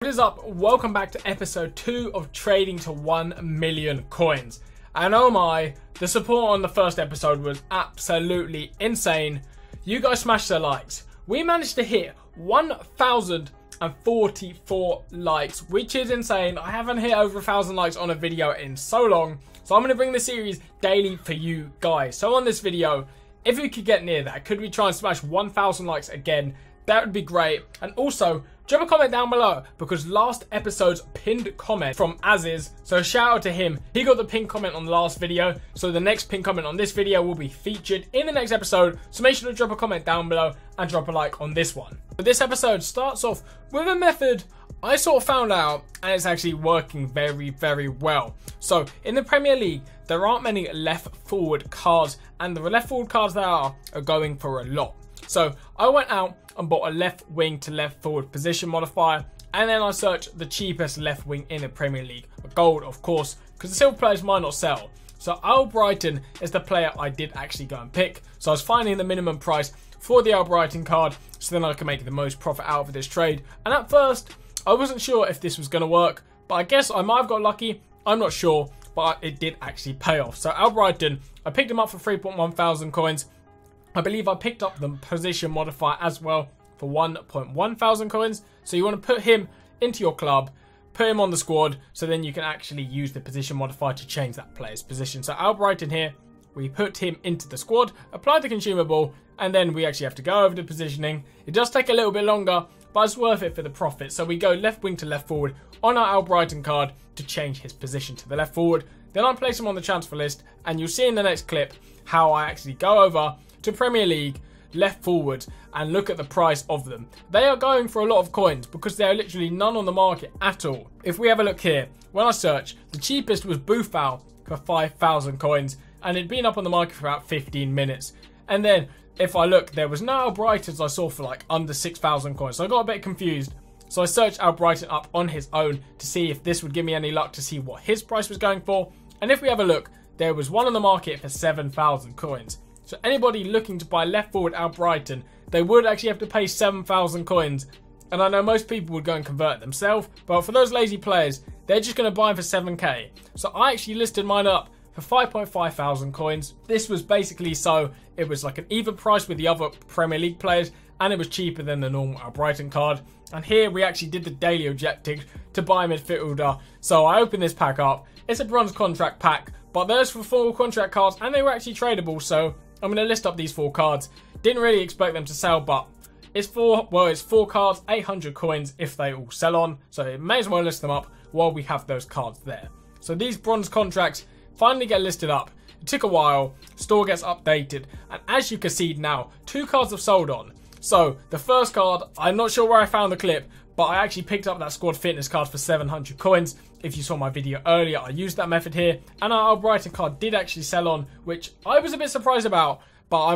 What is up? Welcome back to episode 2 of trading to 1 million coins. And oh my, the support on the first episode was absolutely insane. You guys smashed the likes. We managed to hit 1,044 likes, which is insane. I haven't hit over 1,000 likes on a video in so long. So I'm going to bring the series daily for you guys. So on this video, if we could get near that, could we try and smash 1,000 likes again? That would be great. And also, drop a comment down below because last episode's pinned comment from Aziz, so shout out to him. He got the pinned comment on the last video, so the next pinned comment on this video will be featured in the next episode. So make sure to drop a comment down below and drop a like on this one. But this episode starts off with a method I sort of found out, and it's actually working very well. So in the Premier League, there aren't many left forward cards, and the left forward cards there are going for a lot. So I went out and bought a left wing to left forward position modifier, and then I searched the cheapest left wing in the Premier League, gold of course, because the silver players might not sell. So Albrighton is the player I did actually go and pick. So I was finding the minimum price for the Albrighton card, so then I can make the most profit out of this trade. And at first, I wasn't sure if this was going to work, but I guess I might have got lucky. I'm not sure, but it did actually pay off. So Albrighton, I picked him up for 3.1 thousand coins. I believe I picked up the position modifier as well for 1.1 thousand coins. So you want to put him into your club, put him on the squad, so then you can actually use the position modifier to change that player's position. So Albrighton here, we put him into the squad, apply the consumable, and then we actually have to go over the positioning. It does take a little bit longer, but it's worth it for the profit. So we go left wing to left forward on our Albrighton card to change his position to the left forward. Then I place him on the transfer list, and you'll see in the next clip how I actually go over to Premier League left forward and look at the price of them. They are going for a lot of coins because there are literally none on the market at all. If we have a look here, when I search, the cheapest was Boufal for 5,000 coins, and it'd been up on the market for about 15 minutes. And then if I look, there was no Albrightons I saw for like under 6,000 coins, so I got a bit confused. So I searched Albrighton up on his own to see if this would give me any luck to see what his price was going for. And if we have a look, there was one on the market for 7,000 coins. So anybody looking to buy left forward Albrighton, they would actually have to pay 7,000 coins. And I know most people would go and convert it themselves, but for those lazy players, they're just going to buy him for 7k. So I actually listed mine up for 5.5 thousand coins. This was basically so it was like an even price with the other Premier League players, and it was cheaper than the normal Albrighton card. And here we actually did the daily objective to buy a midfielder. So I opened this pack up. It's a bronze contract pack, but there's for 4 contract cards, and they were actually tradable. So I'm going to list up these 4 cards. Didn't really expect them to sell, but it's 4 cards, 800 coins if they all sell on. So it may as well list them up while we have those cards there. So these bronze contracts finally get listed up. It took a while, store gets updated, and as you can see now, 2 cards have sold on. So the first card, I'm not sure where I found the clip, but I actually picked up that squad fitness card for 700 coins. If you saw my video earlier, I used that method here, and our Albrighton card did actually sell on, which I was a bit surprised about, but I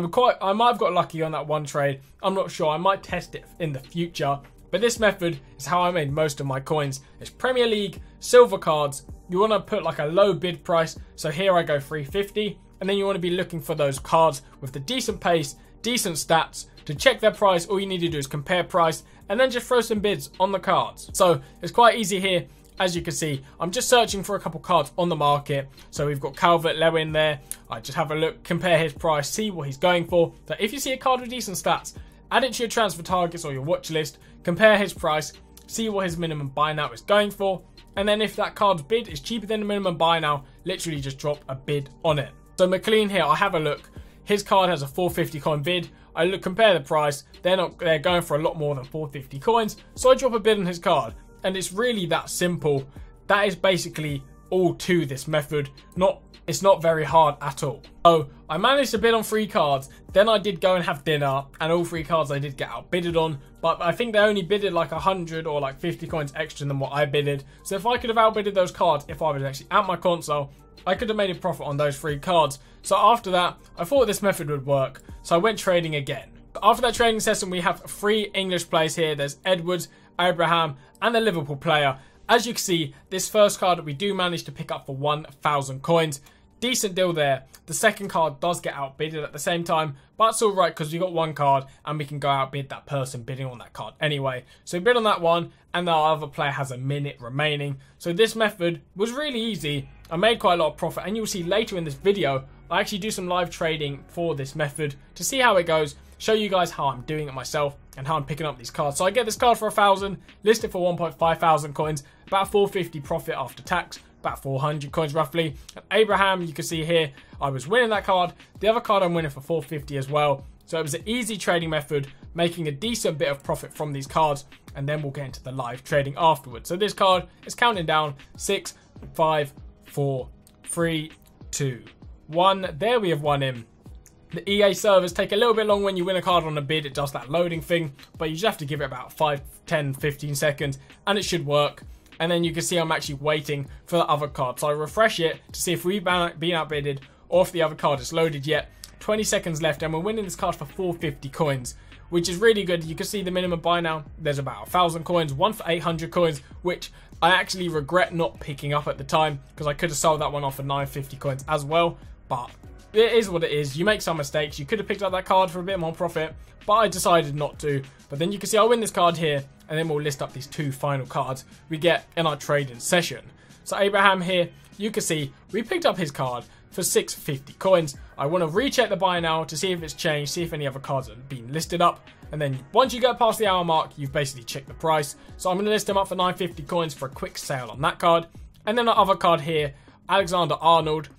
might have got lucky on that one trade. I'm not sure, I might test it in the future. But this method is how I made most of my coins. It's Premier League, silver cards. You want to put like a low bid price. So here I go 350. And then you want to be looking for those cards with the decent pace, decent stats. To check their price, all you need to do is compare price and then just throw some bids on the cards. So it's quite easy here. As you can see, I'm just searching for a couple cards on the market. So we've got Calvert-Lewin there. I just have a look, compare his price, see what he's going for. So if you see a card with decent stats, add it to your transfer targets or your watch list, compare his price, see what his minimum buy now is going for, and then if that card's bid is cheaper than the minimum buy now, literally just drop a bid on it. So McLean here, I have a look. His card has a 450 coin bid. I look, compare the price. They're going for a lot more than 450 coins. So I drop a bid on his card, and it's really that simple. That is basically all to this method. It's not very hard at all. So I managed to bid on 3 cards. Then I did go and have dinner, and all 3 cards I did get outbidded on. But I think they only bidded like 100 or like 50 coins extra than what I bidded. So if I could have outbidded those cards, if I was actually at my console, I could have made a profit on those 3 cards. So after that, I thought this method would work. So I went trading again. After that trading session, we have 3 English players here. There's Edwards, Abraham, and the Liverpool player. As you can see, this first card we do manage to pick up for 1,000 coins. decent deal there. The second card does get outbidded at the same time, but it's alright because we got one card and we can go outbid that person bidding on that card anyway. So we bid on that one and the other player has a minute remaining. So this method was really easy. I made quite a lot of profit, and you'll see later in this video I actually do some live trading for this method to see how it goes, show you guys how I'm doing it myself and how I'm picking up these cards. So I get this card for 1,000, list it for 1.5 thousand coins, about 450 profit after tax, about 400 coins roughly. And Abraham, you can see here, I was winning that card. The other card I'm winning for 450 as well. So it was an easy trading method, making a decent bit of profit from these cards, and then we'll get into the live trading afterwards. So this card is counting down 6, 5, 4, 3, 2, 1. There we have won him. The EA servers take a little bit long when you win a card on a bid. It does that loading thing, but you just have to give it about 5, 10, 15 seconds and it should work. And then you can see I'm actually waiting for the other card. So I refresh it to see if we've been outbidded or if the other card is loaded yet. 20 seconds left and we're winning this card for 450 coins, which is really good. You can see the minimum buy now. There's about 1,000 coins, one for 800 coins, which I actually regret not picking up at the time because I could have sold that one off for 950 coins as well. But it is what it is. You make some mistakes. You could have picked up that card for a bit more profit, but I decided not to. But then you can see I win this card here, and then we'll list up these two final cards we get in our trading session. So Abraham here, you can see we picked up his card for 650 coins. I want to recheck the buy now to see if it's changed, see if any other cards have been listed up. And then once you get past the hour mark, you've basically checked the price. So I'm going to list him up for 950 coins for a quick sale on that card. And then our other card here, Alexander-Arnold.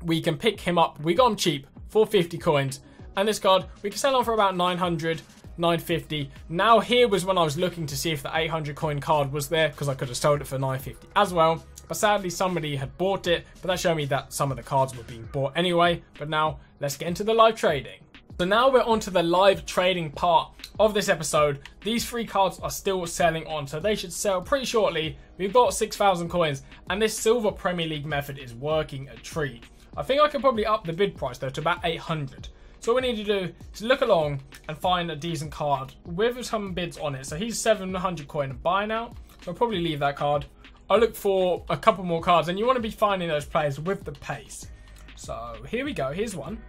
We can pick him up. We got him cheap, 450 coins. And this card, we can sell on for about 900, 950. Now here was when I was looking to see if the 800 coin card was there, because I could have sold it for 950 as well. But sadly, somebody had bought it. But that showed me that some of the cards were being bought anyway. But now, let's get into the live trading. So now we're on to the live trading part of this episode. These three cards are still selling on, so they should sell pretty shortly. We've got 6,000 coins, and this Silver Premier League method is working a treat. I think I could probably up the bid price though to about 800. So all we need to do is look along and find a decent card with some bids on it. So he's 700 coin buy now, so I'll probably leave that card. I'll look for a couple more cards, and you want to be finding those players with the pace. So here we go, here's one.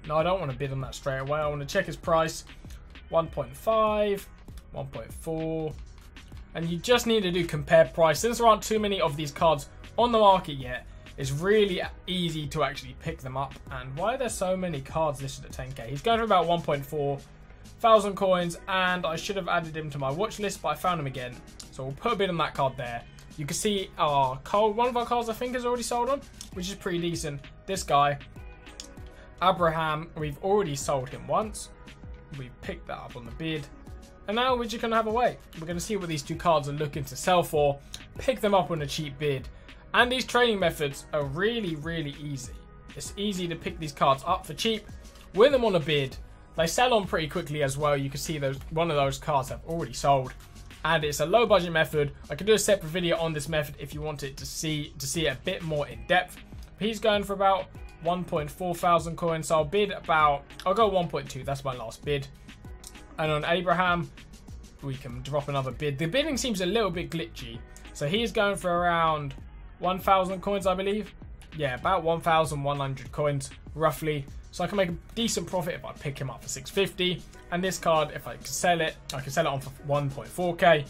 No, I don't want to bid on that straight away. I want to check his price. 1.5, 1.4. And you just need to do compare price. Since there aren't too many of these cards on the market yet, it's really easy to actually pick them up. And why are there so many cards listed at 10k? He's going for about 1.4 thousand coins, and I should have added him to my watch list, but I found him again. So we'll put a bid on that card there. You can see our card, one of our cards I think is already sold on, which is pretty decent. This guy, Abraham, we've already sold him once. We picked that up on the bid. And now we're just going to have a wait. We're going to see what these two cards are looking to sell for. Pick them up on a cheap bid. And these trading methods are really, really easy. It's easy to pick these cards up for cheap, win them on a bid. They sell on pretty quickly as well. You can see those one of those cards have already sold. And it's a low budget method. I could do a separate video on this method if you wanted to see it a bit more in depth. But he's going for about 1.4 thousand coins. So I'll go 1.2. That's my last bid. And on Abraham, we can drop another bid. The bidding seems a little bit glitchy. So he's going for around 1,000 coins, I believe. Yeah, about 1,100 coins, roughly. So I can make a decent profit if I pick him up for 650. And this card, if I can sell it on for 1.4k.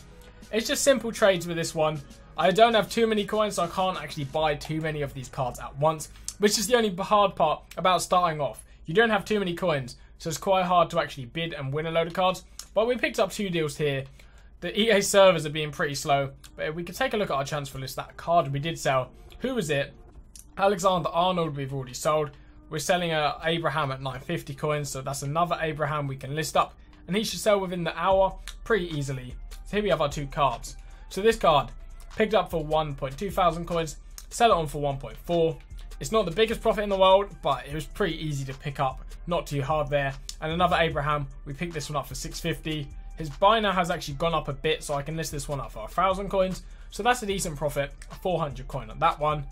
It's just simple trades with this one. I don't have too many coins, so I can't actually buy too many of these cards at once, which is the only hard part about starting off. You don't have too many coins, so it's quite hard to actually bid and win a load of cards. But we picked up 2 deals here. The EA servers are being pretty slow, but if we could take a look at our transfer list, that card we did sell. Who was it? Alexander-Arnold we've already sold. We're selling Abraham at 950 coins, so that's another Abraham we can list up. And he should sell within the hour pretty easily. So here we have our 2 cards. So this card, picked up for 1.2 thousand coins, sell it on for 1.4. It's not the biggest profit in the world, but it was pretty easy to pick up. Not too hard there. And another Abraham, we picked this one up for 650. His buy now has actually gone up a bit, so I can list this one up for 1,000 coins. So that's a decent profit, 400 coin on that one.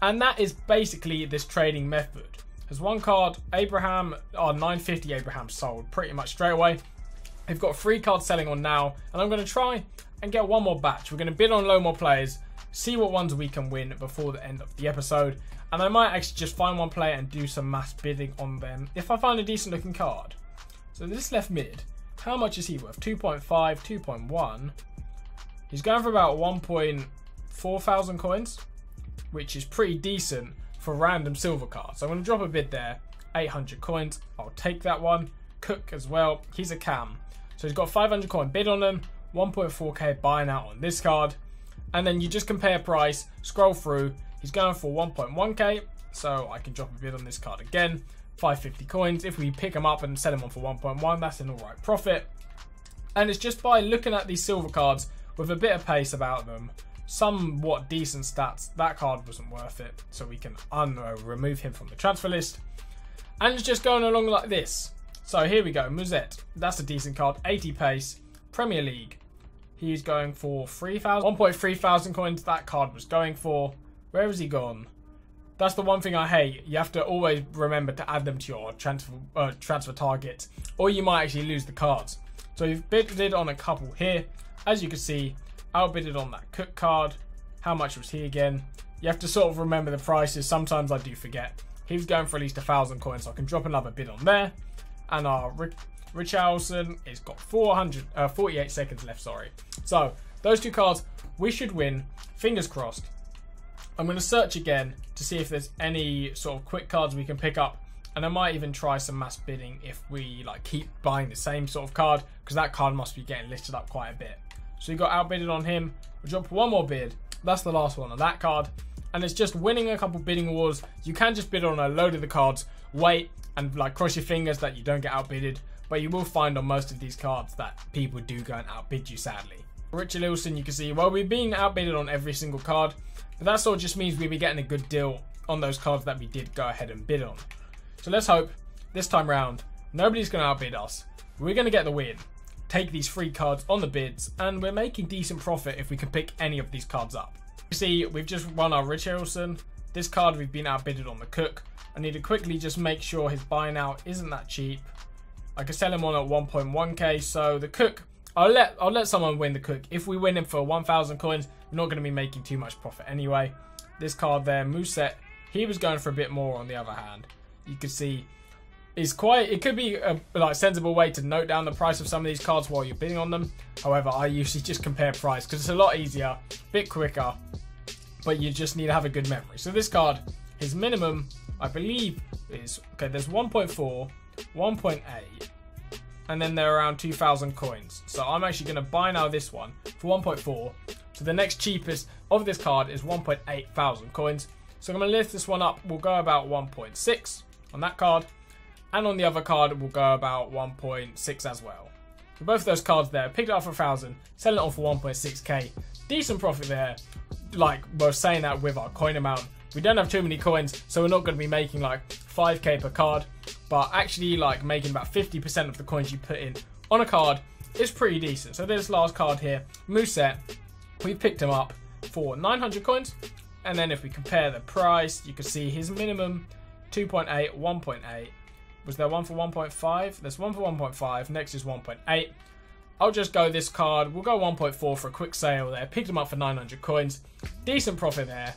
And that is basically this trading method. There's one card, Abraham, 950 Abraham sold pretty much straight away. We've got 3 cards selling on now, and I'm going to try and get one more batch. We're going to bid on low more players, see what ones we can win before the end of the episode. And I might actually just find one player and do some mass bidding on them if I find a decent looking card. So this left mid, how much is he worth? 2.5, 2.1. He's going for about 1.4 thousand coins, which is pretty decent for random silver cards. So I'm going to drop a bid there. 800 coins. I'll take that one. Cook as well. He's a cam. So he's got 500 coin bid on him. 1.4k buying out on this card. And then you just compare price. Scroll through. He's going for 1.1k. So I can drop a bid on this card again. 550 coins. If we pick him up and sell him on for 1.1, that's an alright profit. And it's just by looking at these silver cards with a bit of pace about them, somewhat decent stats, that card wasn't worth it. So we can remove him from the transfer list. And it's just going along like this. So here we go, Muzet. That's a decent card. 80 pace. Premier League. He's going for 1.3 thousand coins. That card was going for. Where has he gone? That's the one thing I hate. You have to always remember to add them to your transfer target, or you might actually lose the cards. So you've bidded on a couple here. As you can see, outbidded on that Cook card. How much was he again? You have to sort of remember the prices. Sometimes I do forget. He was going for at least 1,000 coins, so I can drop another bid on there. And our Richarlison has got 48 seconds left, sorry. So, those two cards, we should win. Fingers crossed. I'm going to search again to see if there's any sort of quick cards we can pick up. And I might even try some mass bidding if we keep buying the same sort of card, because that card must be getting listed up quite a bit. So we got outbidded on him. We'll drop one more bid. That's the last one on that card. And it's just winning a couple bidding wars. You can just bid on a load of the cards, wait, and cross your fingers that you don't get outbidded. But you will find on most of these cards that people do go and outbid you, sadly. Richarlison, you can see, well, we've been outbidded on every single card. But that sort of just means we'll be getting a good deal on those cards that we did go ahead and bid on. So let's hope this time round, nobody's going to outbid us. We're going to get the win. Take these free cards on the bids, and we're making decent profit if we can pick any of these cards up. You see, we've just won our Richarlison. This card, we've been outbidded on the Cook. I need to quickly just make sure his buying out isn't that cheap. I can sell him on at 1.1k. So the Cook, I'll let someone win the Cook. If we win him for 1,000 coins, we're not going to be making too much profit anyway. This card there, Muset, he was going for a bit more on the other hand. You can see it could be a sensible way to note down the price of some of these cards while you're bidding on them. However, I usually just compare price because it's a lot easier, a bit quicker, but you just need to have a good memory. So this card, his minimum, I believe, is, okay, there's 1.4, 1.8, and then they're around 2,000 coins. So I'm actually going to buy now this one for 1.4. So the next cheapest of this card is 1.8 thousand coins. So I'm going to lift this one up. We'll go about 1.6 on that card. And on the other card, we'll go about 1.6 as well. For both of those cards there, picked it up for 1,000, selling it on for 1.6k. Decent profit there. We're saying that with our coin amount. We don't have too many coins, so we're not going to be making 5k per card. But actually, making about 50% of the coins you put in on a card is pretty decent. So this last card here, Muset, we picked him up for 900 coins. And then if we compare the price, you can see his minimum 2.8, 1.8. Was there one for 1.5? There's one for 1.5. Next is 1.8. I'll just go this card. We'll go 1.4 for a quick sale there. Picked them up for 900 coins. Decent profit there.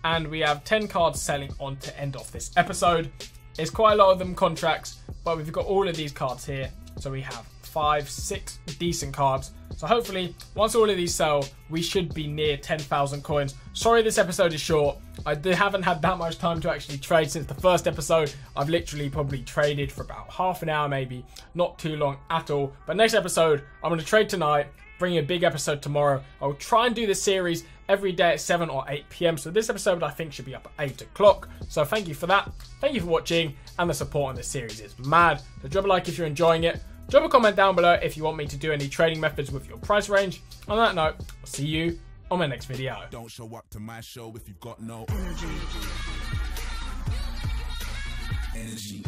And we have 10 cards selling on to end off this episode. It's quite a lot of them contracts, but we've got all of these cards here. So we have 5, 6 decent cards. So hopefully, once all of these sell, we should be near 10,000 coins. Sorry this episode is short. I haven't had that much time to actually trade since the first episode. I've literally probably traded for about half an hour maybe. Not too long at all. But next episode, I'm going to trade tonight. Bring you a big episode tomorrow. I'll try and do this series every day at 7 or 8 p.m. So this episode I think should be up at 8 o'clock. So thank you for that. Thank you for watching. And the support on this series is mad. So drop a like if you're enjoying it. Drop a comment down below if you want me to do any trading methods with your price range. On that note, I'll see you on my next video. Don't show up to my show if you've got no energy.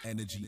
Energy.